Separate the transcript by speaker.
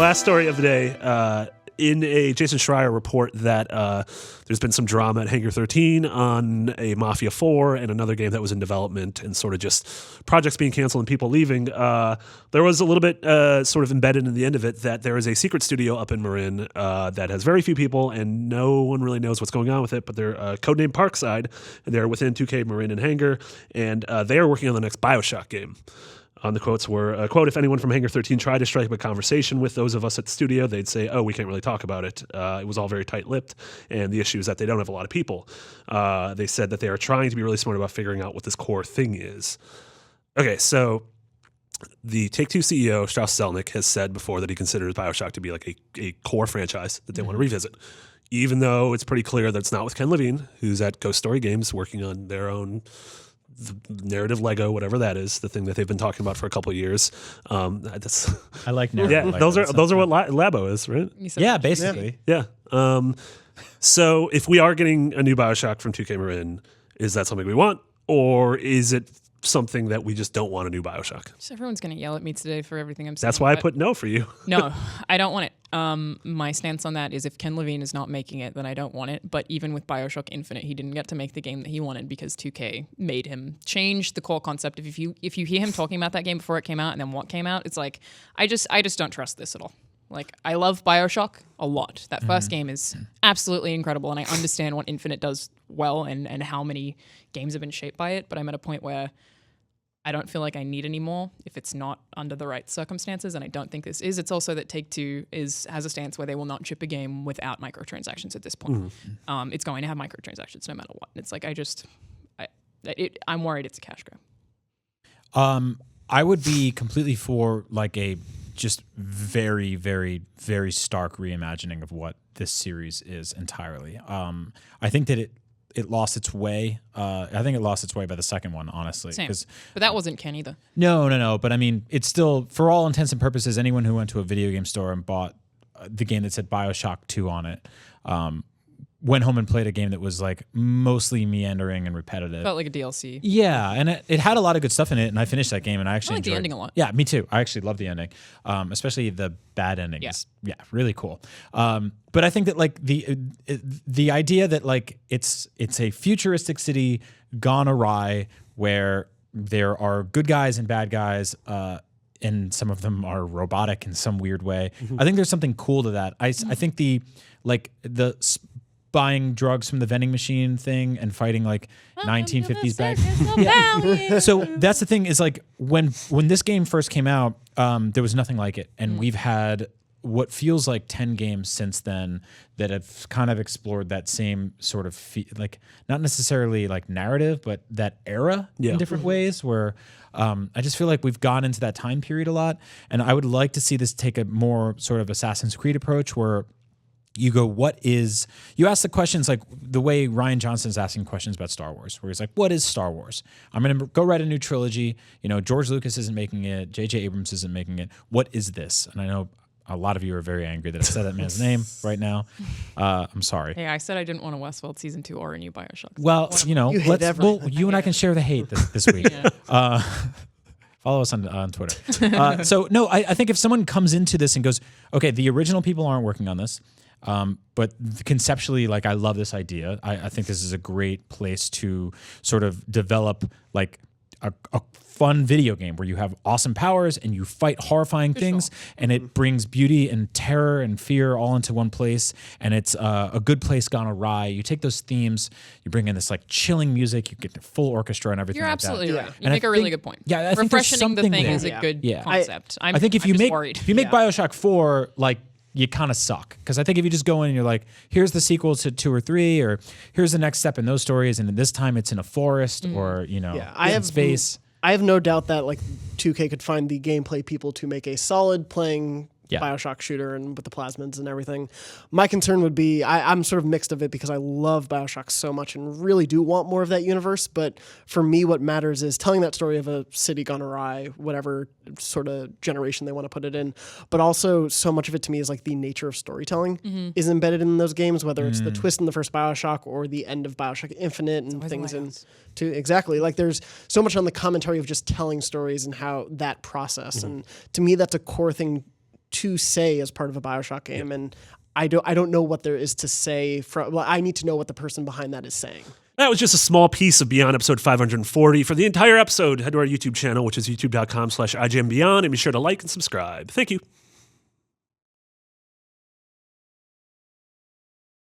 Speaker 1: last story of the day, in a Jason Schreier report that there's been some drama at Hangar 13 on a Mafia 4 and another game that was in development and sort of just projects being canceled and people leaving. There was a little bit sort of embedded in the end of it that there is a secret studio up in Marin that has very few people and no one really knows what's going on with it, but they're codenamed Parkside, and they're within 2K Marin and Hangar, and they are working on the next BioShock game. The quotes were, quote, if anyone from Hangar 13 tried to strike up a conversation with those of us at the studio, they'd say, oh, we can't really talk about it. It was all very tight-lipped, and the issue is that they don't have a lot of people. They said that they are trying to be really smart about figuring out what this core thing is. Okay, so the Take-Two CEO, Strauss Zelnick, has said before that he considers BioShock to be like a core franchise that they want to revisit, even though it's pretty clear that it's not with Ken Levine, who's at Ghost Story Games working on their own the narrative Lego, whatever that is, the thing that they've been talking about for a couple of years. That's
Speaker 2: I like narrative.
Speaker 1: Yeah,
Speaker 2: Lego.
Speaker 1: those are what Labo is, right?
Speaker 2: Yeah, basically.
Speaker 1: Yeah. So if we are getting a new BioShock from 2K Marin, is that something we want, or is it something that we just don't want a new BioShock?
Speaker 3: Just everyone's going to yell at me today for everything I'm saying.
Speaker 1: That's why I put no for you.
Speaker 3: No, I don't want it. My stance on that is if Ken Levine is not making it, then I don't want it. But even with BioShock Infinite, he didn't get to make the game that he wanted because 2K made him change the core concept. If you hear him talking about that game before it came out and then what came out, it's like, I just don't trust this at all. Like, I love BioShock a lot. That first game is absolutely incredible, and I understand what Infinite does well and how many games have been shaped by it, but I'm at a point where I don't feel like I need any more if it's not under the right circumstances, and I don't think this is. It's also that Take-Two has a stance where they will not ship a game without microtransactions at this point. It's going to have microtransactions no matter what. And it's like, I'm worried it's a cash grab.
Speaker 2: I would be completely for like a just very, very, very stark reimagining of what this series is entirely. I think that it lost its way. I think it lost its way by the second one, honestly.
Speaker 3: Same. But that wasn't Ken either.
Speaker 2: No. But I mean, it's still, for all intents and purposes, anyone who went to a video game store and bought the game that said BioShock 2 on it, went home and played a game that was like mostly meandering and repetitive.
Speaker 3: Felt like a DLC.
Speaker 2: Yeah, and it had a lot of good stuff in it, and I finished that game, and I actually
Speaker 3: liked the
Speaker 2: enjoyed
Speaker 3: ending a lot.
Speaker 2: Yeah, me too. I actually love the ending, especially the bad ending. Yeah, really cool. But I think that like the idea that like it's a futuristic city gone awry where there are good guys and bad guys, and some of them are robotic in some weird way. I think there's something cool to that. I think the buying drugs from the vending machine thing and fighting like 1950s back. So that's the thing is like when this game first came out, there was nothing like it, and we've had what feels like 10 games since then that have kind of explored that same sort of like not necessarily like narrative, but that era in different ways where I just feel like we've gone into that time period a lot, and I would like to see this take a more sort of Assassin's Creed approach where you go, you ask the questions like the way Rian Johnson's asking questions about Star Wars, where he's like, what is Star Wars? I'm going to go write a new trilogy. You know, George Lucas isn't making it. J.J. Abrams isn't making it. What is this? And I know a lot of you are very angry that I said that man's name right now. I'm sorry.
Speaker 3: Hey, I said I didn't want a Westworld Season 2 or a new BioShock.
Speaker 2: Well, you know, you and I can share the hate this week. Follow us on Twitter. So, no, I think if someone comes into this and goes, okay, the original people aren't working on this, but conceptually, like, I love this idea. I think this is a great place to sort of develop like a fun video game where you have awesome powers and you fight horrifying things, and it brings beauty and terror and fear all into one place, and it's a good place gone awry. You take those themes, you bring in this like chilling music, you get the full orchestra and everything.
Speaker 3: You're
Speaker 2: like
Speaker 3: absolutely
Speaker 2: that.
Speaker 3: right. You make a really good point.
Speaker 2: Yeah, I think
Speaker 3: refreshing the thing
Speaker 2: there.
Speaker 3: is a good concept.
Speaker 2: I think if you make
Speaker 3: BioShock
Speaker 2: BioShock 4, like, you kind of suck. Because I think if you just go in and you're like, here's the sequel to 2 or 3, or here's the next step in those stories, and this time it's in a forest or, you know, in space.
Speaker 4: I have no doubt that like 2K could find the gameplay people to make a solid playing BioShock shooter and with the plasmids and everything. My concern would be, I'm sort of mixed of it because I love BioShock so much and really do want more of that universe. But for me, what matters is telling that story of a city gone awry, whatever sort of generation they want to put it in. But also so much of it to me is like the nature of storytelling is embedded in those games, whether it's the twist in the first BioShock or the end of BioShock Infinite and things exactly. Like there's so much on the commentary of just telling stories and how that process. And to me, that's a core thing to say as part of a BioShock game, and I don't know what there is to say. I need to know what the person behind that is saying.
Speaker 1: That was just a small piece of Beyond episode 540. For the entire episode, head to our YouTube channel, which is youtube.com/IGNBeyond, and be sure to like and subscribe. Thank you.